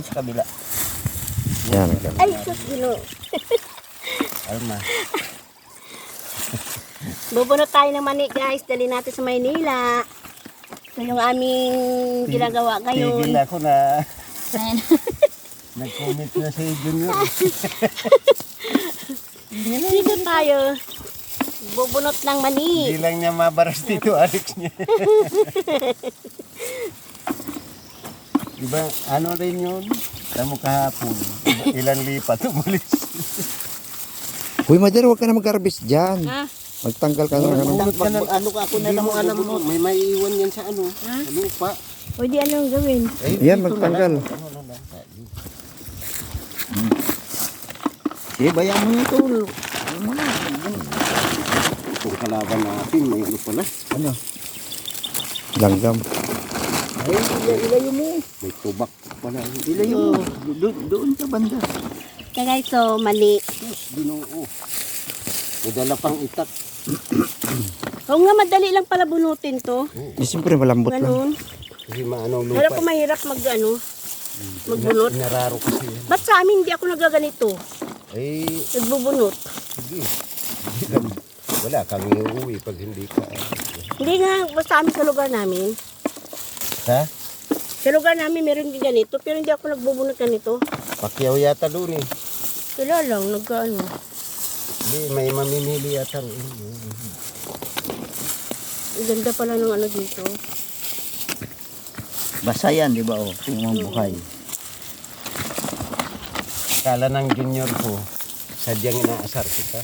sa kabila. Yan. Ay, sus, gino. Alma. Bubunot tayo ng mani, guys. Dali natin sa Maynila. Ito yung aming ginagawa ngayon. Tigil ako na Ayan. nag-comment na si Junior. Dito tayo. Bubunot ng mani. Hindi lang niya mabaras dito, Alex niya. Diba, ano rin yun? Tamo kahapon. Ilang lipat umalis. Uy, Mother, huwag ka na mag-harvest dyan. Ha? Magtanggal ka na. Bunot ka na, ano ka ako na lang alam mo. May maiiwan yan sa ano. Ha? Sa lupa. Pwede anong gawin? Yan, dito magtanggal. na lang. Ano na lang. Eh, bayan mo ito. Kung kalaban natin, may ano pala. Ano? Langgam. Ay, ilayo mo. May tubak pala. Ilayo mo. Doon sa banda. Kaya guys, so mani. Binoo. May dala pang itak. Oo nga, madali lang pala bunutin to. Eh, siyempre malambot lang. Ganun. Kasi maanong lupa. Pero kung mahirap magbunot. Nararo kasi yan. Ba't sa amin hindi ako nagaganito? Ay, Nagbubunot. sige. Hindi lang. Wala kang iuwi pag hindi ka. Hindi nga, basta amin sa lugar namin. Ha? Sa lugar namin meron din ganito, pero hindi ako nagbubunot ganito. Pakyaw yata doon eh. Wala lang, nagkaano. Hindi, may mamimili yata rin. Ang ganda pala ng ano dito. Basa yan, di ba? Oh, tingnan mo buhay. Kala ng junior ko, sadyang inaasar kita.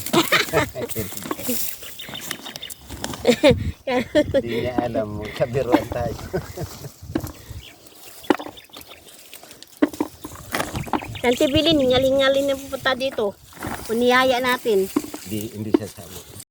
Hindi niya alam mo, kabiruan tayo. Nanti bilin, hingaling-ngaling na pupunta dito. Kuniyaya natin. Hindi siya sama.